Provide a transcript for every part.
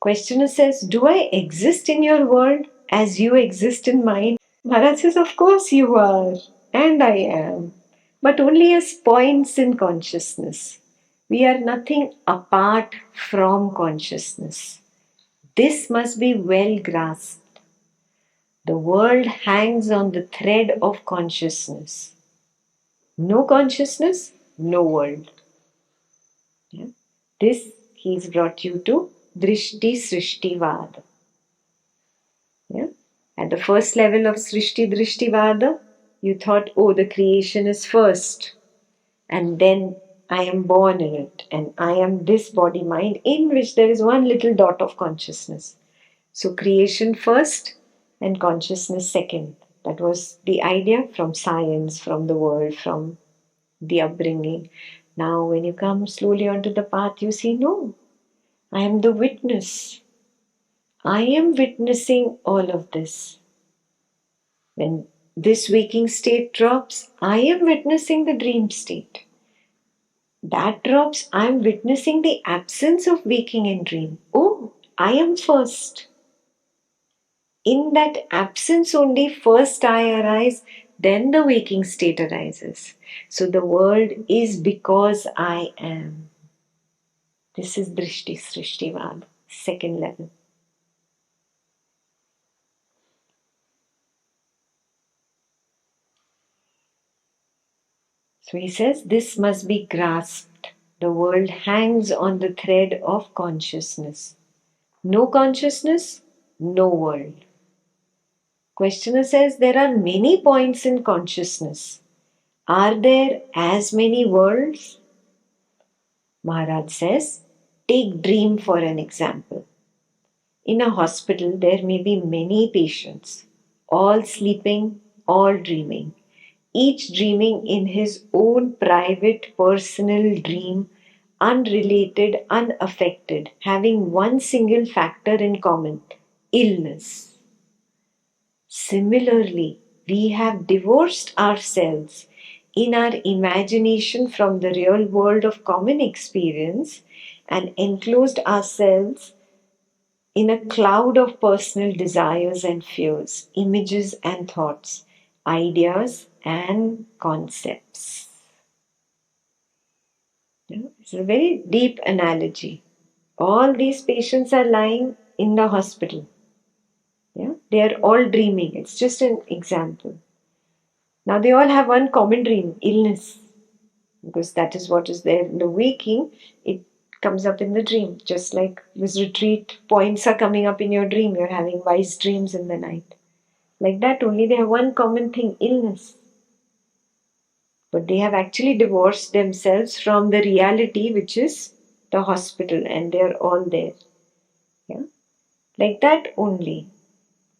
Questioner says, do I exist in your world as you exist in mine? Maharaj says, of course you are, and I am, but only as points in consciousness. We are nothing apart from consciousness. This must be well grasped. The world hangs on the thread of consciousness. No consciousness, no world. Yeah. This he's brought you to Drishti Srishtivada. Yeah. At the first level of Srishti Drishtivada, you thought, oh, the creation is first, and then I am born in it, and I am this body mind in which there is one little dot of consciousness. So creation first and consciousness second. That was the idea from science, from the world, from the upbringing. Now, when you come slowly onto the path, you see, no, I am the witness. I am witnessing all of this. When this waking state drops, I am witnessing the dream state. That drops, I am witnessing the absence of waking and dream. Oh, I am first. In that absence only, first I arise, then the waking state arises. So the world is because I am. This is Drishti Srishtivad, second level. So he says, this must be grasped. The world hangs on the thread of consciousness. No consciousness, no world. Questioner says, there are many points in consciousness. Are there as many worlds? Maharaj says, take dream for an example. In a hospital, there may be many patients, all sleeping, all dreaming, each dreaming in his own private personal dream, unrelated, unaffected, having one single factor in common, illness. Similarly, we have divorced ourselves in our imagination from the real world of common experience and enclosed ourselves in a cloud of personal desires and fears, images and thoughts, ideas and concepts. It's a very deep analogy. All these patients are lying in the hospital. Yeah? They are all dreaming. It's just an example. Now they all have one common dream, illness. Because that is what is there in the waking, it comes up in the dream. Just like this retreat points are coming up in your dream, you're having wise dreams in the night. Like that only, they have one common thing, illness. But they have actually divorced themselves from the reality which is the hospital, and they're all there. Yeah? Like that only.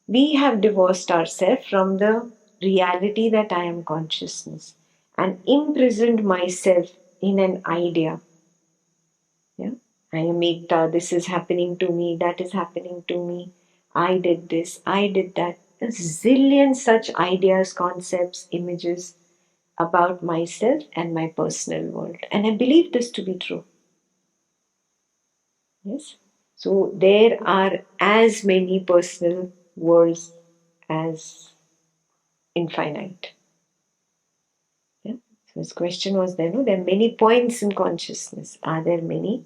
We have divorced ourselves from the reality that I am consciousness and imprisoned myself in an idea. Yeah? I am Ekta, this is happening to me, that is happening to me, I did this, I did that. A zillion such ideas, concepts, images about myself and my personal world. And I believe this to be true. Yes? So there are as many personal worlds as infinite. Yeah? So his question was there, no? There are many points in consciousness. Are there many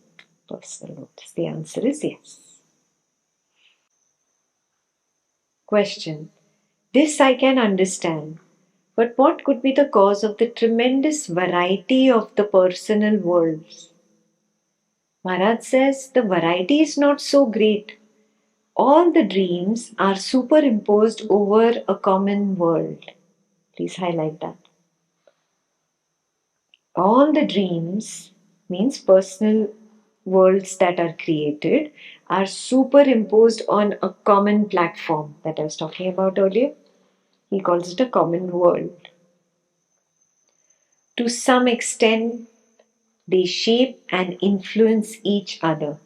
personal worlds? The answer is yes. Question. This I can understand. But what could be the cause of the tremendous variety of the personal worlds? Maharaj says the variety is not so great. All the dreams are superimposed over a common world. Please highlight that. All the dreams means personal worlds that are created are superimposed on a common platform that I was talking about earlier. He calls it a common world. To some extent, they shape and influence each other.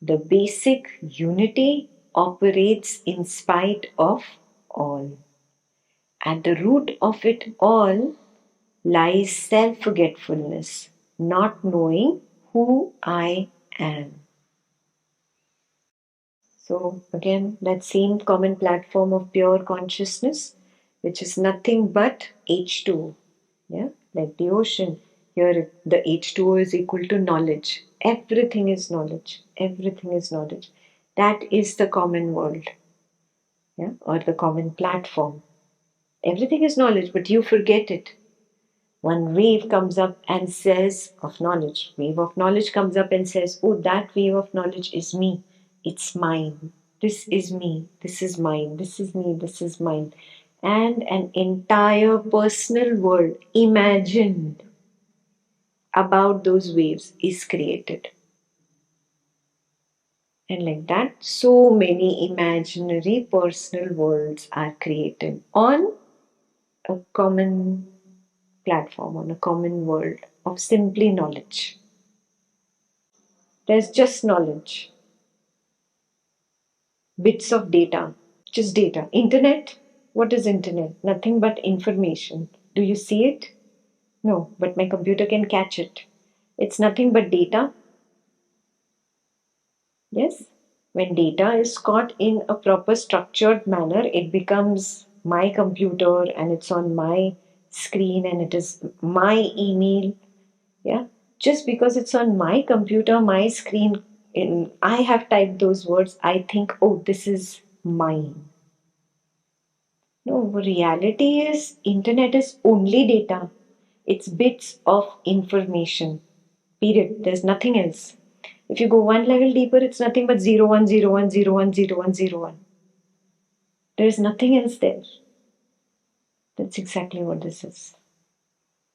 The basic unity operates in spite of all. At the root of it all lies self-forgetfulness, not knowing who I am. So again, that same common platform of pure consciousness, which is nothing but H2O. Yeah, like the ocean. Here, the H2O is equal to knowledge. Everything is knowledge. Everything is knowledge. That is the common world, yeah, or the common platform. Everything is knowledge, but you forget it. One wave comes up and says, of knowledge, wave of knowledge comes up and says, oh, that wave of knowledge is me. It's mine. This is me. This is mine. This is me. This is mine. And an entire personal world imagined about those waves is created. And like that, so many imaginary personal worlds are created on a common platform, on a common world of simply knowledge. There's just knowledge, bits of data, just data. Internet, what is internet? Nothing but information. Do you see it? No, but my computer can catch it. It's nothing but data. Yes? When data is caught in a proper structured manner, it becomes my computer and it's on my screen and it is my email. Yeah? Just because it's on my computer, my screen, I have typed those words, I think, oh, this is mine. No, reality is internet is only data. It's bits of information. Period. There's nothing else. If you go one level deeper, it's nothing but 0 1 0 1 0 1 0 1 0 1. There's nothing else there. That's exactly what this is.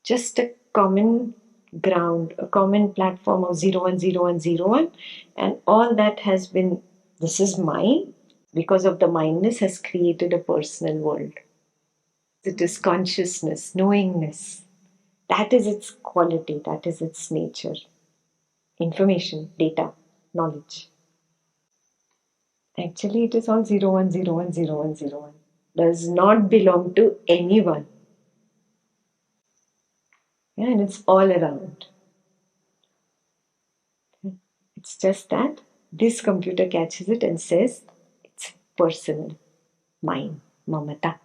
Just a common ground, a common platform of 0 1 0 1 0 1, and all that has been, this is mine, because of the mindness has created a personal world. It is consciousness, knowingness. That is its quality, that is its nature. Information, data, knowledge. Actually, it is all 0 1 0 1 0 1 0 1. Does not belong to anyone. Yeah, and it's all around. It's just that this computer catches it and says it's personal, mine, mamata.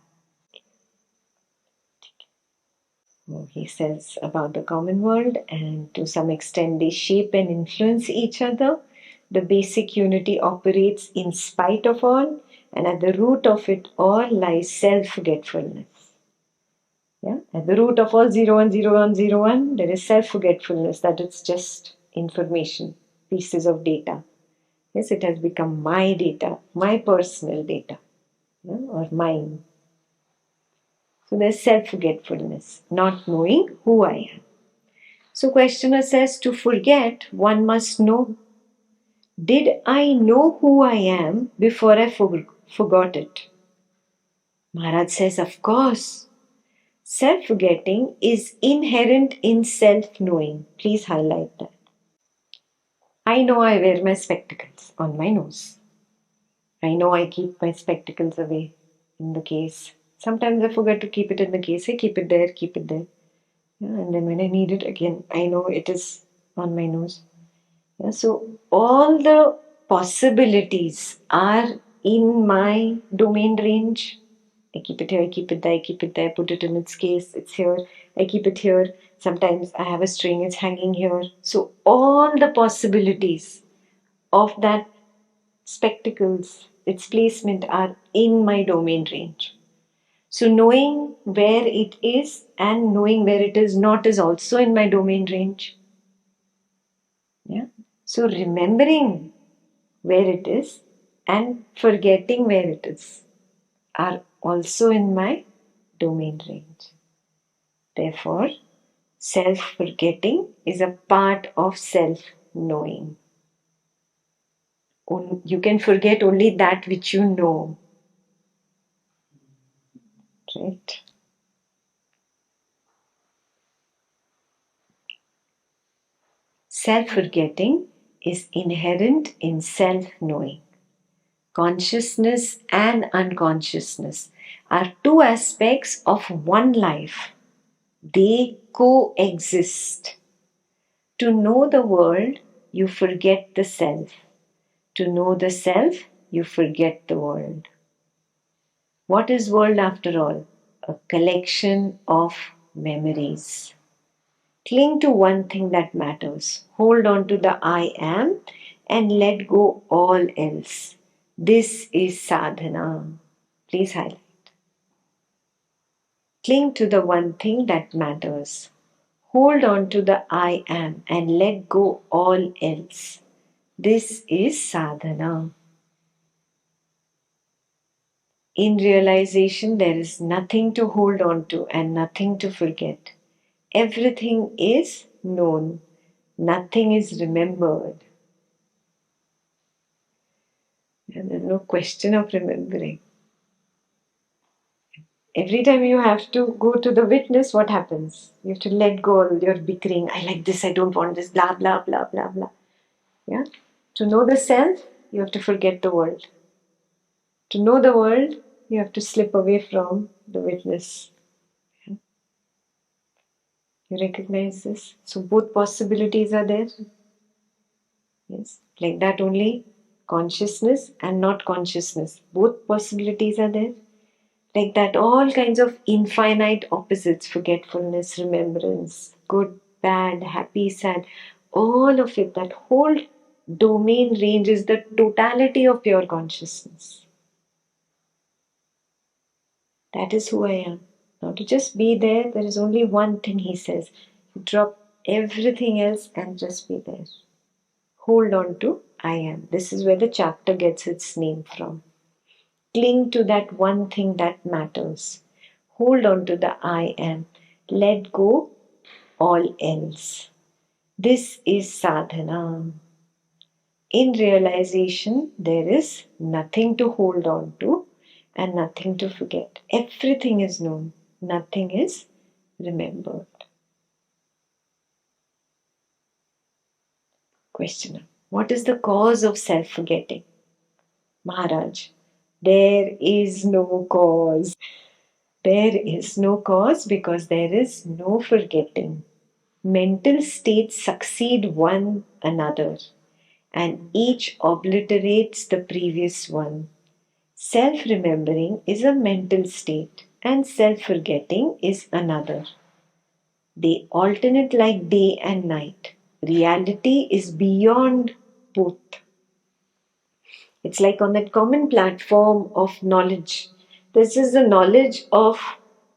He says about the common world, and to some extent they shape and influence each other. The basic unity operates in spite of all, and at the root of it all lies self-forgetfulness. Yeah? At the root of all 0 1 0 1 0 1, there is self-forgetfulness, that it's just information, pieces of data. Yes, it has become my data, my personal data, yeah, or mine. So there's self-forgetfulness, not knowing who I am. So questioner says, to forget, one must know. Did I know who I am before I forgot it? Maharaj says, of course. Self-forgetting is inherent in self-knowing. Please highlight that. I know I wear my spectacles on my nose. I know I keep my spectacles away in the case. Sometimes I forget to keep it in the case. I keep it there, keep it there. Yeah, and then when I need it again, I know it is on my nose. Yeah, so all the possibilities are in my domain range. I keep it here, I keep it there, I keep it there, put it in its case, it's here, I keep it here. Sometimes I have a string, it's hanging here. So all the possibilities of that spectacles, its placement are in my domain range. So knowing where it is and knowing where it is not is also in my domain range. Yeah. So remembering where it is and forgetting where it is are also in my domain range. Therefore, self-forgetting is a part of self-knowing. You can forget only that which you know. Right? Self-forgetting is inherent in self-knowing. Consciousness and unconsciousness are two aspects of one life. They coexist. To know the world, you forget the self. To know the self, you forget the world. What is world after all? A collection of memories. Cling to one thing that matters. Hold on to the I am and let go all else. This is sadhana. Please highlight. Cling to the one thing that matters. Hold on to the I am and let go all else. This is sadhana. In realization, there is nothing to hold on to and nothing to forget. Everything is known, nothing is remembered. And there's no question of remembering. Every time you have to go to the witness, what happens? You have to let go all your bickering. I like this, I don't want this, blah, blah, blah, blah, blah. Yeah? To know the self, you have to forget the world. To know the world, you have to slip away from the witness. You recognize this? So both possibilities are there. Yes. Like that only consciousness and not consciousness. Both possibilities are there. Like that, all kinds of infinite opposites, forgetfulness, remembrance, good, bad, happy, sad, all of it, that whole domain range is the totality of pure consciousness. That is who I am. Now, to just be there, there is only one thing he says. Drop everything else and just be there. Hold on to I am. This is where the chapter gets its name from. Cling to that one thing that matters. Hold on to the I am. Let go all else. This is sadhana. In realization, there is nothing to hold on to and nothing to forget. Everything is known, nothing is remembered. Questioner: what is the cause of self forgetting? Maharaj: there is no cause. There is no cause because there is no forgetting. Mental states succeed one another and each obliterates the previous one. Self remembering is a mental state and self forgetting is another. They alternate like day and night. Reality is beyond both. It's like on that common platform of knowledge. This is the knowledge of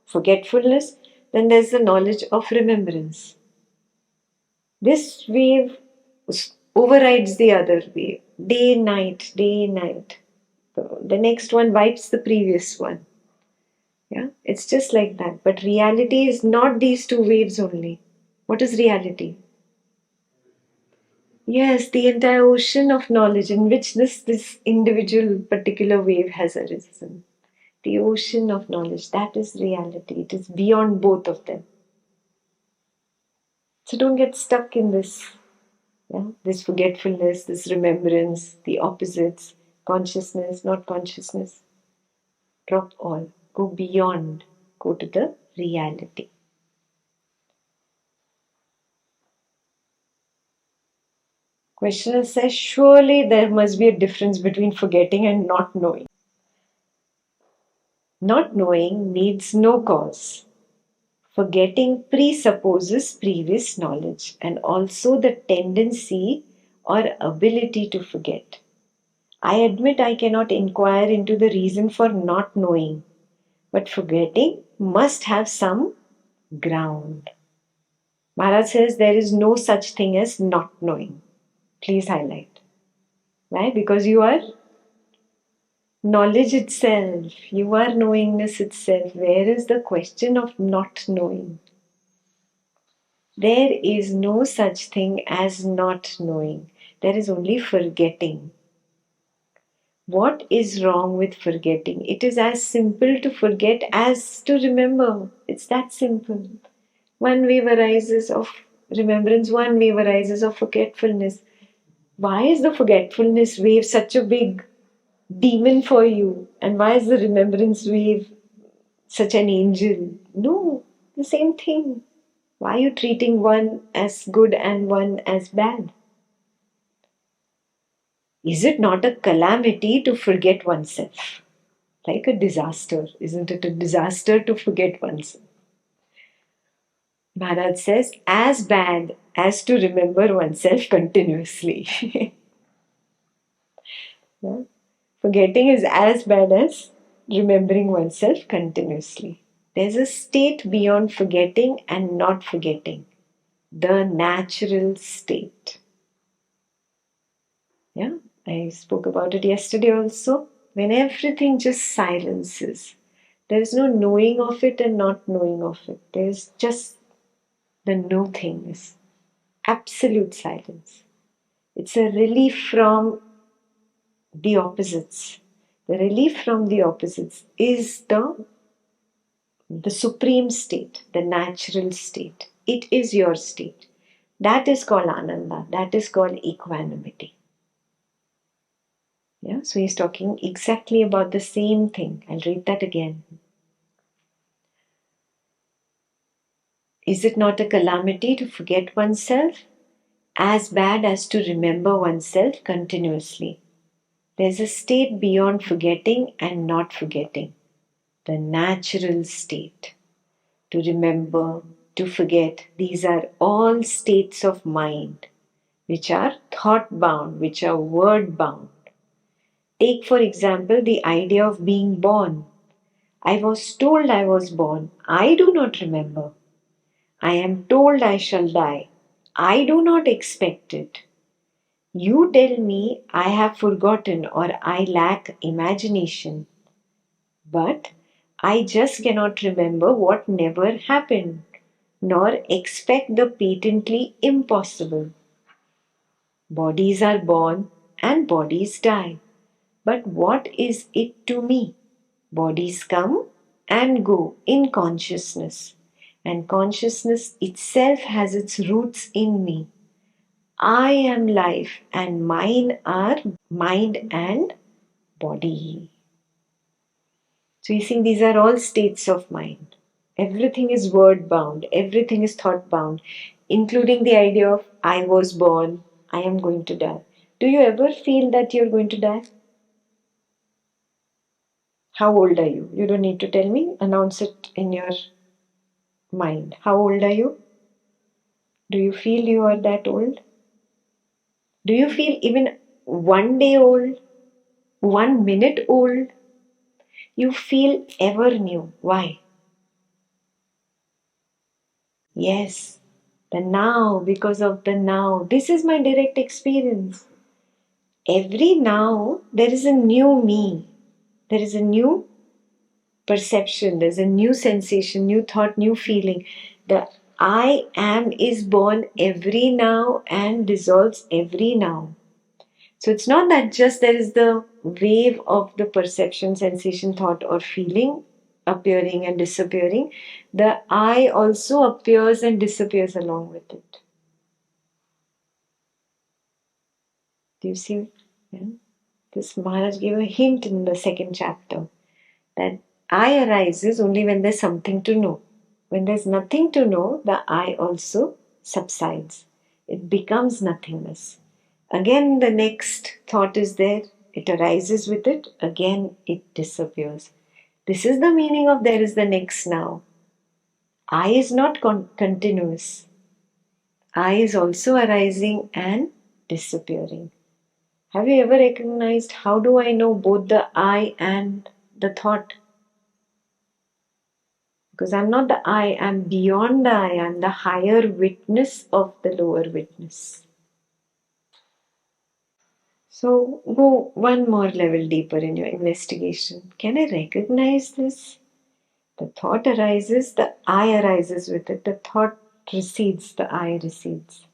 forgetfulness, then there's the knowledge of remembrance. This wave overrides the other wave. Day, night, day, night. The next one wipes the previous one. Yeah, it's just like that. But reality is not these two waves only. What is reality? Yes, the entire ocean of knowledge in which this individual particular wave has arisen. The ocean of knowledge, that is reality. It is beyond both of them. So don't get stuck in this. Yeah? This forgetfulness, this remembrance, the opposites, consciousness, not consciousness. Drop all. Go beyond. Go to the reality. Questioner says, surely there must be a difference between forgetting and not knowing. Not knowing needs no cause. Forgetting presupposes previous knowledge and also the tendency or ability to forget. I admit I cannot inquire into the reason for not knowing, but forgetting must have some ground. Maharaj says there is no such thing as not knowing. Please highlight. Why? Because you are knowledge itself. You are knowingness itself. Where is the question of not knowing? There is no such thing as not knowing. There is only forgetting. What is wrong with forgetting? It is as simple to forget as to remember. It's that simple. One wave arises of remembrance, one wave arises of forgetfulness. Why is the forgetfulness wave such a big demon for you? And why is the remembrance wave such an angel? No, the same thing. Why are you treating one as good and one as bad? Is it not a calamity to forget oneself? Like a disaster. Isn't it a disaster to forget oneself? Maharaj says, as bad as to remember oneself continuously. Yeah? Forgetting is as bad as remembering oneself continuously. There's a state beyond forgetting and not forgetting, the natural state. Yeah, I spoke about it yesterday also. When everything just silences, there is no knowing of it and not knowing of it. There's just the nothingness, absolute silence. It's a relief from the opposites. The relief from the opposites is the supreme state, the natural state. It is your state. That is called ananda. That is called equanimity. Yeah, so he's talking exactly about the same thing. I'll read that again. Is it not a calamity to forget oneself? As bad as to remember oneself continuously. There's a state beyond forgetting and not forgetting, the natural state. To remember, to forget, these are all states of mind, which are thought bound, which are word bound. Take, for example, the idea of being born. I was told I was born. I do not remember. I am told I shall die. I do not expect it. You tell me I have forgotten or I lack imagination. But I just cannot remember what never happened, nor expect the patently impossible. Bodies are born and bodies die. But what is it to me? Bodies come and go in consciousness, and consciousness itself has its roots in me. I am life, and mine are mind and body. So you see, these are all states of mind. Everything is word bound, everything is thought bound, including the idea of I was born, I am going to die. Do you ever feel that you're going to die? How old are you? You don't need to tell me. Announce it in your mind. How old are you? Do you feel you are that old? Do you feel even 1 day old? 1 minute old? You feel ever new. Why? Yes, the now, because of the now. This is my direct experience. Every now, there is a new me. There is a new perception, there's a new sensation, new thought, new feeling. The I am is born every now and dissolves every now. So it's not that just there is the wave of the perception, sensation, thought, or feeling appearing and disappearing. The I also appears and disappears along with it. Do you see? Yeah? This Maharaj gave a hint in the second chapter that I arises only when there's something to know. When there's nothing to know, the I also subsides. It becomes nothingness. Again, the next thought is there. It arises with it. Again, it disappears. This is the meaning of there is the next now. I is not continuous. I is also arising and disappearing. Have you ever recognized how do I know both the I and the thought? Because I'm not the I, I'm beyond the I, I'm the higher witness of the lower witness. So go one more level deeper in your investigation. Can I recognize this? The thought arises, the I arises with it. The thought recedes, the I recedes.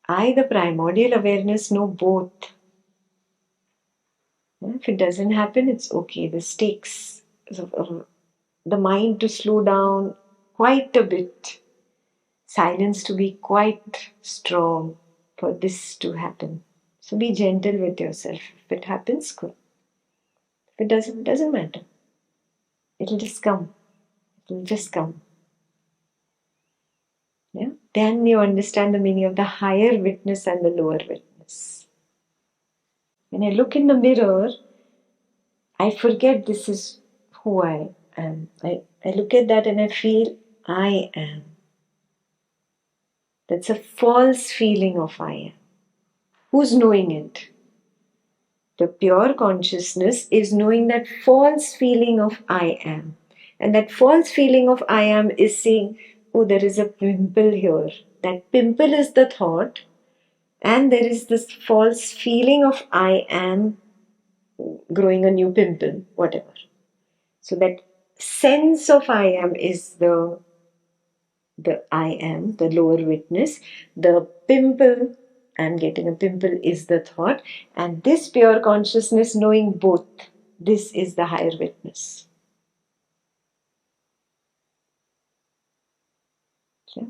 I, the primordial awareness, know both. If it doesn't happen, it's okay. This takes the mind to slow down quite a bit, silence to be quite strong for this to happen. So be gentle with yourself. If it happens, good. If it doesn't matter. It'll just come. It'll just come. Yeah? Then you understand the meaning of the higher witness and the lower witness. When I look in the mirror, I forget this is who I am. I look at that and I feel I am. That's a false feeling of I am. Who's knowing it? The pure consciousness is knowing that false feeling of I am. And that false feeling of I am is saying, oh, there is a pimple here. That pimple is the thought, and there is this false feeling of I am growing a new pimple, whatever. So that sense of I am is the I am, the lower witness. The pimple, I'm getting a pimple, is the thought. And this pure consciousness knowing both, this is the higher witness. Yeah.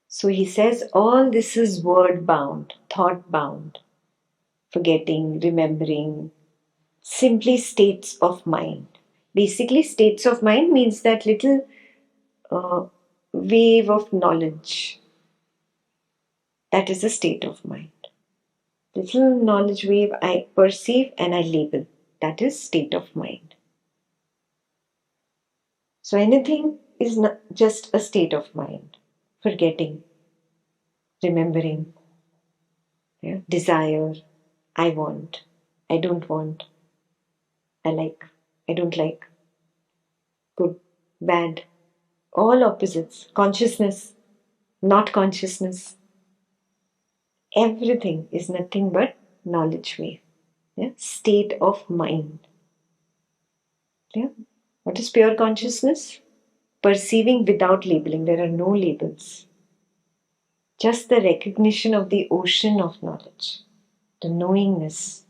So he says all this is word bound, thought bound, forgetting, remembering, simply states of mind. Basically, states of mind means that little wave of knowledge. That is a state of mind. Little knowledge wave I perceive and I label. That is state of mind. So anything is not just a state of mind. Forgetting, remembering, yeah, desire, I want, I don't want, I like, I don't like, good, bad, all opposites. Consciousness, not consciousness. Everything is nothing but knowledge wave. Yeah? State of mind. Yeah? What is pure consciousness? Perceiving without labeling. There are no labels. Just the recognition of the ocean of knowledge. The knowingness.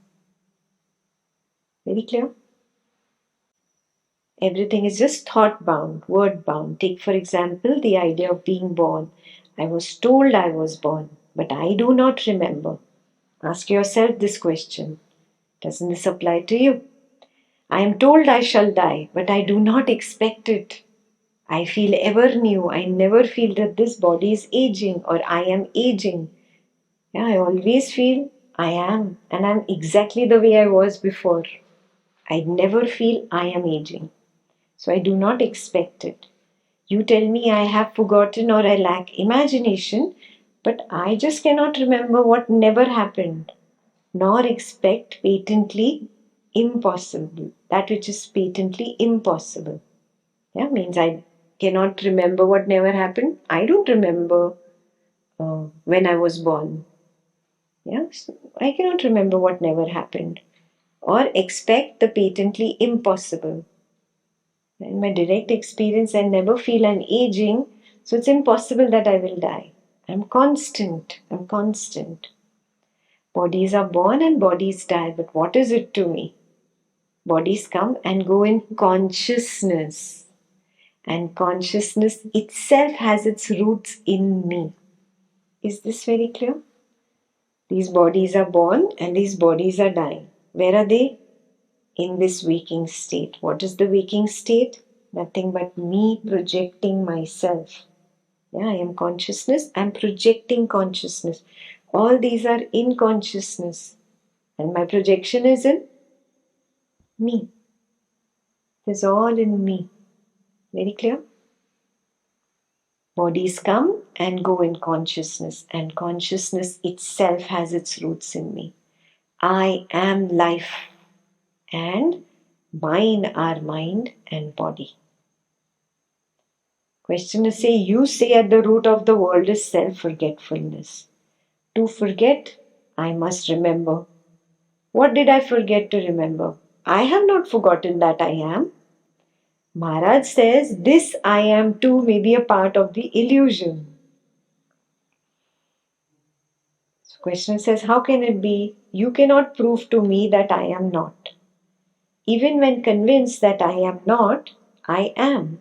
Very clear? Everything is just thought bound, word bound. Take for example the idea of being born. I was told I was born, but I do not remember. Ask yourself this question. Doesn't this apply to you? I am told I shall die, but I do not expect it. I feel ever new. I never feel that this body is aging or I am aging. Yeah, I always feel I am, and I'm exactly the way I was before. I never feel I am aging. So I do not expect it. You tell me I have forgotten or I lack imagination, but I just cannot remember what never happened, nor expect patently impossible, that which is patently impossible. Yeah, means I cannot remember what never happened. I don't remember when I was born. Yes, I cannot remember what never happened or expect the patently impossible. In my direct experience, I never feel I'm aging, so it's impossible that I will die. I'm constant. I'm constant. Bodies are born and bodies die, but what is it to me? Bodies come and go in consciousness, and consciousness itself has its roots in me. Is this very clear? These bodies are born and these bodies are dying. Where are they? In this waking state. What is the waking state? Nothing but me projecting myself. Yeah, I am consciousness. I am projecting consciousness. All these are in consciousness. And my projection is in me. It is all in me. Very clear? Bodies come and go in consciousness, and consciousness itself has its roots in me. I am life, and mine are mind and body. Questioners say, you say at the root of the world is self-forgetfulness. To forget, I must remember. What did I forget to remember? I have not forgotten that I am. Maharaj says, this I am too may be a part of the illusion. So question says, how can it be? You cannot prove to me that I am not. Even when convinced that I am not, I am.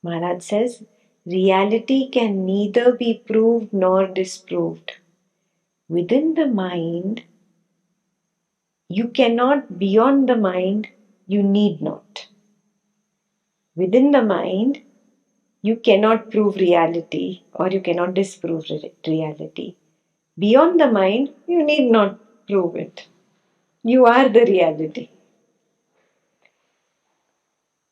Maharaj says, reality can neither be proved nor disproved. Within the mind, you cannot, beyond the mind, you need not. Within the mind, You cannot prove reality or you cannot disprove reality. Beyond the mind, you need not prove it. You are the reality.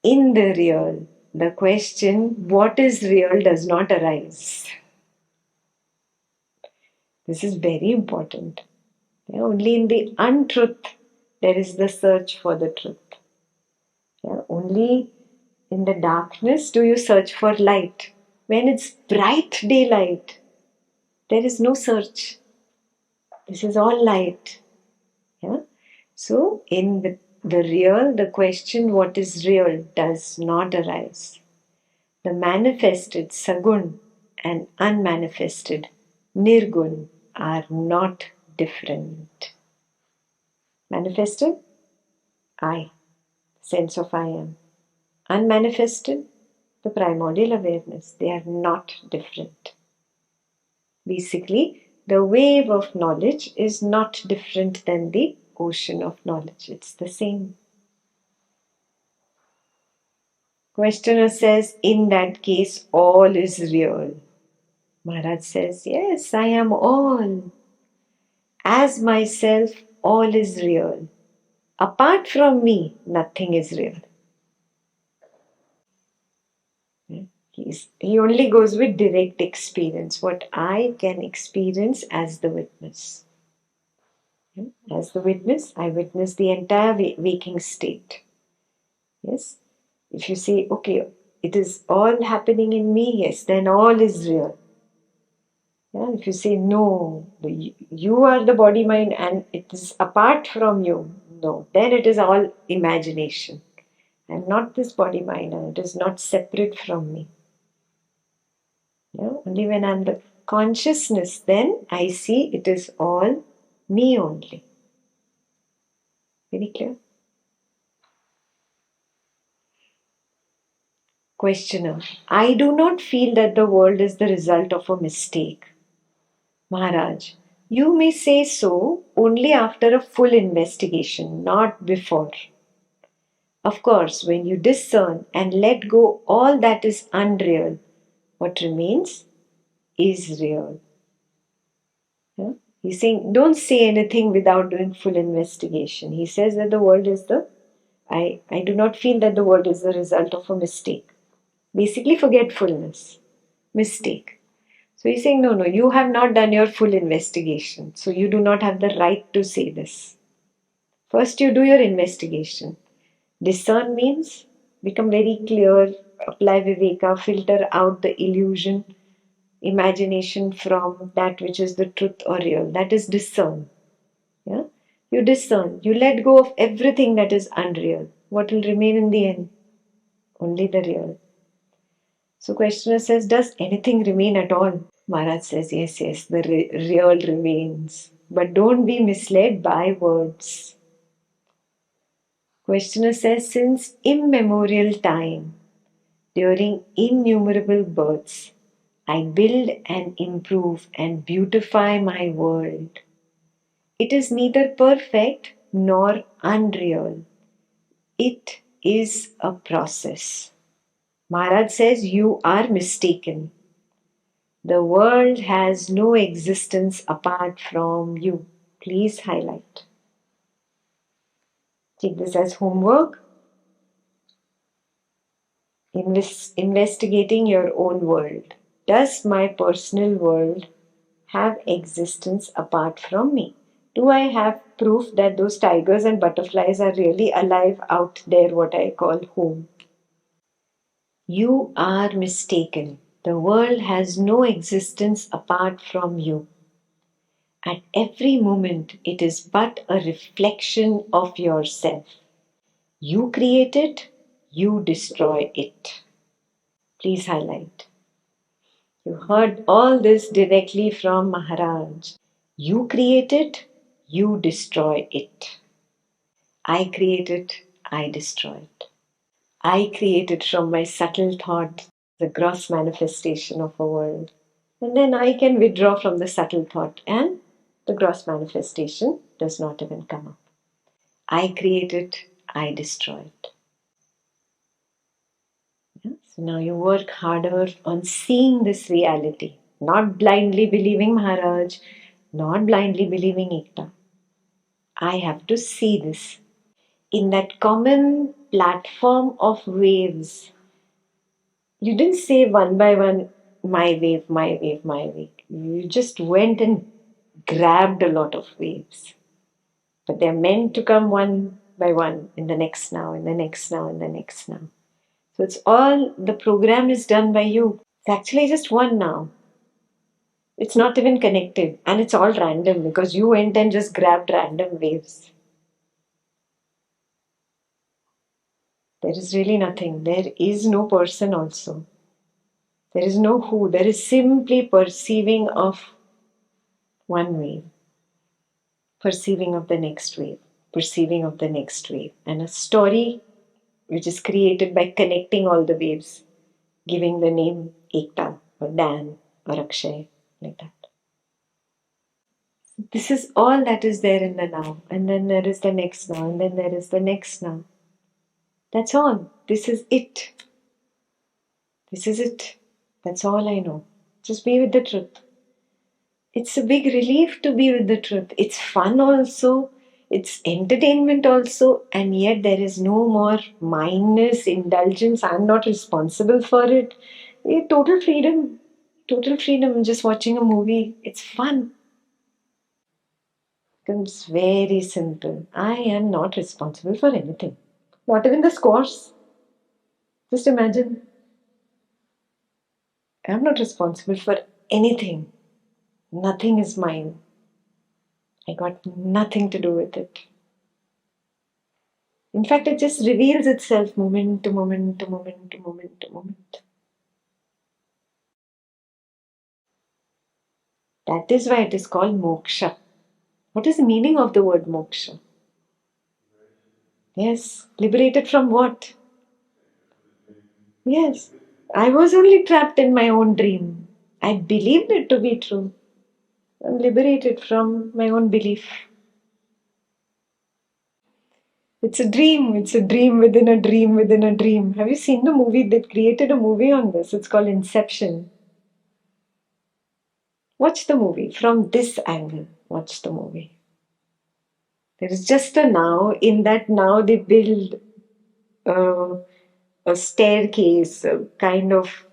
In the real, the question, what is real, does not arise. This is very important. Yeah, only in the untruth, there is the search for the truth. Yeah, only in the darkness do you search for light. When it's bright daylight, there is no search. This is all light. Yeah? So, in the real, the question what is real does not arise. The manifested Sagun and unmanifested Nirgun are not different. Manifested, I, sense of I am. Unmanifested, the primordial awareness. They are not different. Basically, the wave of knowledge is not different than the ocean of knowledge. It's the same. Questioner says, in that case, all is real. Maharaj says, yes, I am all. As myself, all is real. Apart from me, nothing is real. He only goes with direct experience, what I can experience as the witness. As the witness, I witness the entire waking state. Yes? If you say, okay, it is all happening in me, yes, then all is real. Yeah? If you say, no, you are the body mind and it is apart from you, no, then it is all imagination. I am not this body mind and it is not separate from me. Yeah? Only when I am the consciousness, then I see it is all me only. Very clear? Questioner, I do not feel that the world is the result of a mistake. Maharaj, you may say so only after a full investigation, not before. Of course, when you discern and let go all that is unreal, what remains is real. Yeah? He's saying, don't say anything without doing full investigation. He says that the world is I do not feel that the world is the result of a mistake. Basically, forgetfulness, mistake. So he's saying, no, you have not done your full investigation. So you do not have the right to say this. First, you do your investigation. Discern means become very clear, apply viveka, filter out the illusion, imagination from that which is the truth or real. That is discern. Yeah? You discern. You let go of everything that is unreal. What will remain in the end? Only the real. So questioner says, does anything remain at all? Maharaj says, yes, the real remains. But don't be misled by words. Questioner says, since immemorial time, during innumerable births, I build and improve and beautify my world. It is neither perfect nor unreal. It is a process. Maharaj says, you are mistaken. The world has no existence apart from you. Please highlight. Take this as homework. Investigating your own world. Does my personal world have existence apart from me? Do I have proof that those tigers and butterflies are really alive out there, what I call home? You are mistaken. The world has no existence apart from you. At every moment, it is but a reflection of yourself. You create it, you destroy it. Please highlight. You heard all this directly from Maharaj. You create it, you destroy it. I create it, I destroy it. I create it from my subtle thought, the gross manifestation of a world. And then I can withdraw from the subtle thought and the gross manifestation does not even come up. I create it, I destroy it. Yeah? So now you work harder on seeing this reality, not blindly believing Maharaj, not blindly believing Ekta. I have to see this. In that common platform of waves, you didn't say one by one, my wave, my wave, my wave. You just went and grabbed a lot of waves. But they're meant to come one by one in the next now, in the next now, in the next now. So it's all, the program is done by you. It's actually just one now. It's not even connected. And it's all random because you went and just grabbed random waves. There is really nothing. There is no person also. There is no who. There is simply perceiving of one wave, perceiving of the next wave, perceiving of the next wave. And a story which is created by connecting all the waves, giving the name Ekta or Dan or Akshay, like that. This is all that is there in the now. And then there is the next now. And then there is the next now. That's all. This is it. This is it. That's all I know. Just be with the truth. It's a big relief to be with the truth. It's fun also. It's entertainment also. And yet there is no more mindness, indulgence. I'm not responsible for it. Total freedom. Total freedom. Just watching a movie. It's fun. It's very simple. I am not responsible for anything. Not even the scores. Just imagine. I'm not responsible for anything. Nothing is mine. I got nothing to do with it. In fact, it just reveals itself moment to moment to moment to moment to moment. That is why it is called moksha. What is the meaning of the word moksha? Yes, liberated from what? Yes, I was only trapped in my own dream. I believed it to be true. I'm liberated from my own belief. It's a dream. It's a dream within a dream within a dream. Have you seen the movie? They created a movie on this. It's called Inception. Watch the movie from this angle. Watch the movie. There is just a now. In that now, they build uh, a staircase, a kind of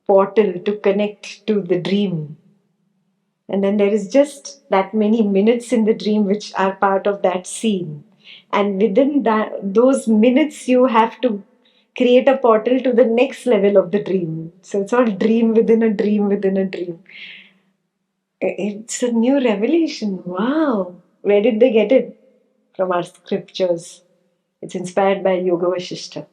portal to connect to the dream. And then there is just that many minutes in the dream which are part of that scene. And within that, those minutes, you have to create a portal to the next level of the dream. So it's all dream within a dream within a dream. It's a new revelation. Wow. Where did they get it? From our scriptures. It's inspired by Yoga Vasishta.